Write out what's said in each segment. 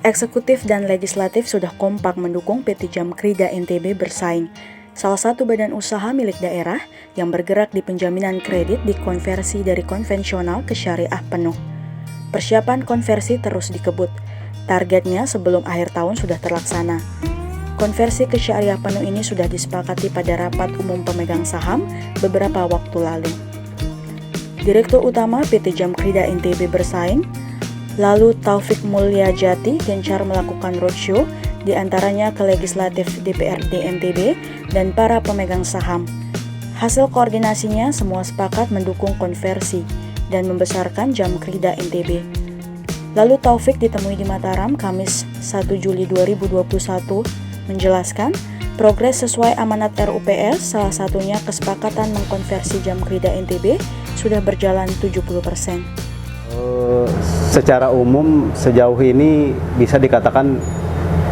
Eksekutif dan legislatif sudah kompak mendukung PT Jamkrida NTB bersaing, salah satu badan usaha milik daerah yang bergerak di penjaminan kredit dikonversi dari konvensional ke syariah penuh. Persiapan konversi terus dikebut, targetnya sebelum akhir tahun sudah terlaksana. Konversi ke syariah penuh ini sudah disepakati pada rapat umum pemegang saham beberapa waktu lalu. Direktur Utama PT Jamkrida NTB bersaing, lalu Taufik Mulyajati gencar melakukan roadshow di antaranya ke legislatif DPRD NTB dan para pemegang saham. Hasil koordinasinya semua sepakat mendukung konversi dan membesarkan Jamkrida NTB. Lalu Taufik ditemui di Mataram Kamis 1 Juli 2021 menjelaskan progres sesuai amanat RUPS, salah satunya kesepakatan mengkonversi Jamkrida NTB sudah berjalan 70%. Secara umum sejauh ini bisa dikatakan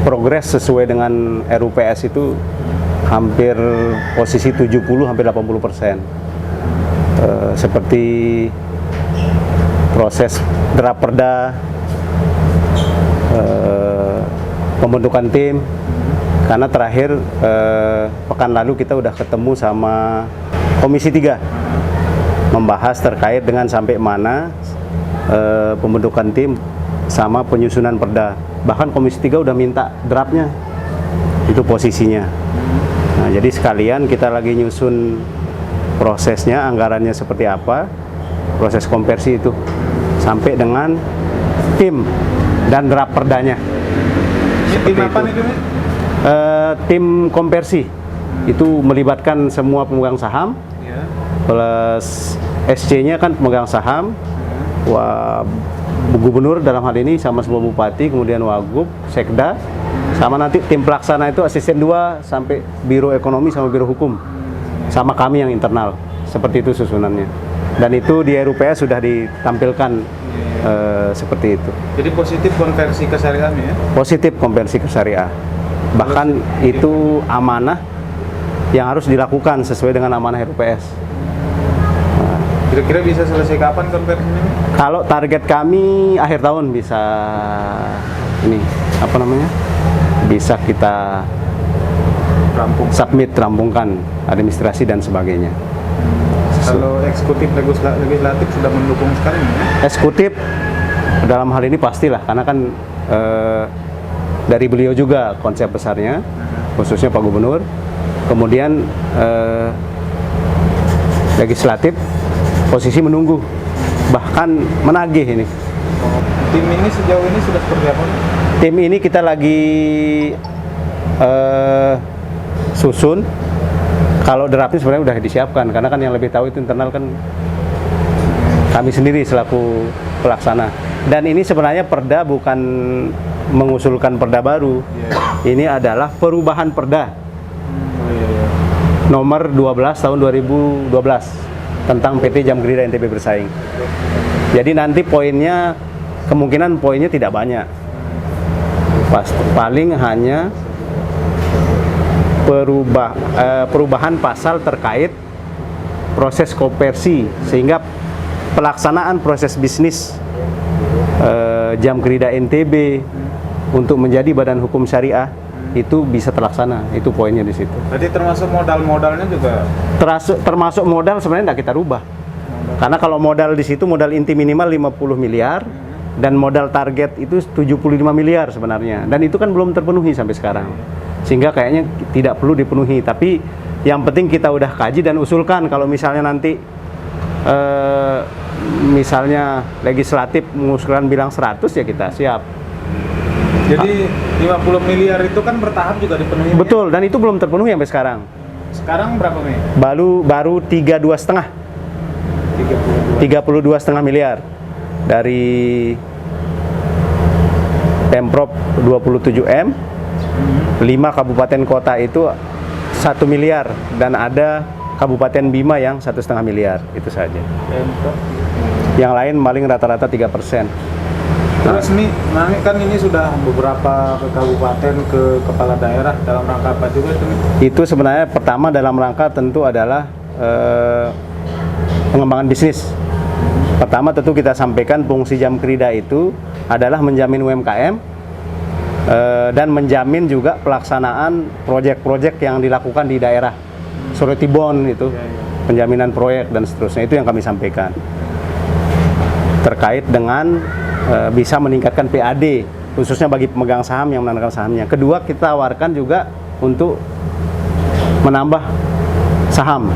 progres sesuai dengan RUPS itu hampir posisi 70 hampir 80%. Seperti proses draft perda, pembentukan tim, karena terakhir pekan lalu kita udah ketemu sama Komisi 3 membahas terkait dengan sampai mana pembentukan tim sama penyusunan perda. Bahkan Komisi 3 udah minta draftnya, itu posisinya. Nah, jadi sekalian kita lagi nyusun prosesnya, anggarannya seperti apa, proses konversi itu sampai dengan tim dan draft perdanya. Tim apa nih? Tim konversi itu melibatkan semua pemegang saham, plus SC-nya kan pemegang saham, gubernur dalam hal ini sama sebuah bupati, kemudian wagub, sekda, sama nanti tim pelaksana itu asisten 2 sampai biro ekonomi sama biro hukum, sama kami yang internal. Seperti itu susunannya. Dan itu di RUPS sudah ditampilkan seperti itu. Jadi positif konversi ke syariah ya? Positif konversi ke syariah. Bahkan itu amanah yang harus dilakukan sesuai dengan amanah RUPS. Kira-kira bisa selesai kapan konversinya? Kalau target kami akhir tahun bisa bisa kita rampungkan administrasi dan sebagainya. Kalau eksekutif legislatif sudah mendukung sekali ya? Eksekutif dalam hal ini pastilah, karena kan dari beliau juga konsep besarnya, khususnya Pak Gubernur. Kemudian legislatif posisi menunggu, bahkan menagih ini. Tim ini sejauh ini sudah seperti apa? Tim ini kita lagi susun. Kalau draftnya sebenarnya udah disiapkan, karena kan yang lebih tahu itu internal kan kami sendiri selaku pelaksana. Dan ini sebenarnya perda bukan mengusulkan perda baru. Ini adalah perubahan perda nomor 12 tahun 2012 tentang PT Jamkrida NTB bersaing. Jadi nanti kemungkinan poinnya tidak banyak. Paling hanya perubahan pasal terkait proses konversi, sehingga pelaksanaan proses bisnis Jamkrida NTB untuk menjadi badan hukum syariah itu bisa terlaksana. Itu poinnya di situ. Berarti termasuk modalnya juga? Termasuk modal sebenarnya tidak kita rubah. Karena kalau modal di situ, modal inti minimal 50 miliar dan modal target itu 75 miliar sebenarnya. Dan itu kan belum terpenuhi sampai sekarang. Sehingga kayaknya tidak perlu dipenuhi. Tapi yang penting kita udah kaji dan usulkan kalau misalnya nanti misalnya legislatif mengusulkan bilang 100, ya kita siap. Jadi 50 miliar itu kan bertahap juga dipenuhi. Betul, dan itu belum terpenuhi sampai sekarang. Sekarang berapa nih? Baru 32,5 miliar dari Pemprov 27M, 5 kabupaten kota itu 1 miliar, dan ada Kabupaten Bima yang 1,5 miliar, itu saja. Yang lain paling rata-rata 3%. Terus nih, kan ini sudah beberapa ke kabupaten, ke kepala daerah, dalam rangka apa juga itu? Itu sebenarnya pertama dalam rangka tentu adalah pengembangan bisnis. Pertama tentu kita sampaikan fungsi Jamkrida itu adalah menjamin UMKM dan menjamin juga pelaksanaan proyek-proyek yang dilakukan di daerah. Surety bond itu, penjaminan proyek dan seterusnya, itu yang kami sampaikan. Terkait dengan bisa meningkatkan PAD, khususnya bagi pemegang saham yang menanamkan sahamnya. Kedua, kita tawarkan juga untuk menambah saham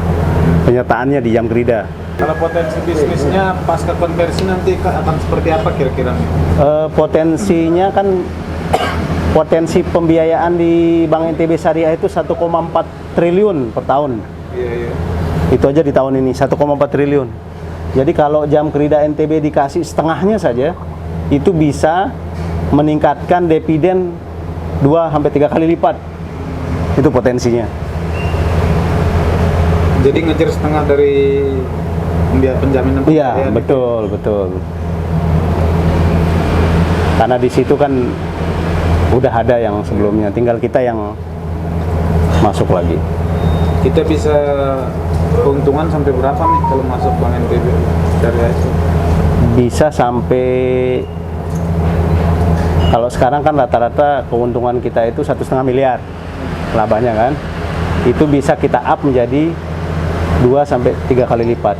penyertaannya di Jam Krida. Kalau potensi bisnisnya pasca konversi nanti akan seperti apa kira-kira? Potensinya kan, potensi pembiayaan di Bank NTB Syariah itu 1,4 triliun per tahun. Iya. Itu aja di tahun ini 1,4 triliun. Jadi kalau Jam Krida NTB dikasih setengahnya saja, itu bisa meningkatkan dividen 2-3 kali lipat. Itu potensinya. Jadi ngejar setengah dari penjaminan Iya, pembiayaan. betul. Karena di situ kan udah ada yang sebelumnya, tinggal kita yang masuk lagi. Kita bisa keuntungan sampai berapa nih kalau masuk Bank NTB Syariah itu? Bisa sampai, kalau sekarang kan rata-rata keuntungan kita itu 1,5 miliar labanya kan, itu bisa kita up menjadi 2-3 kali lipat.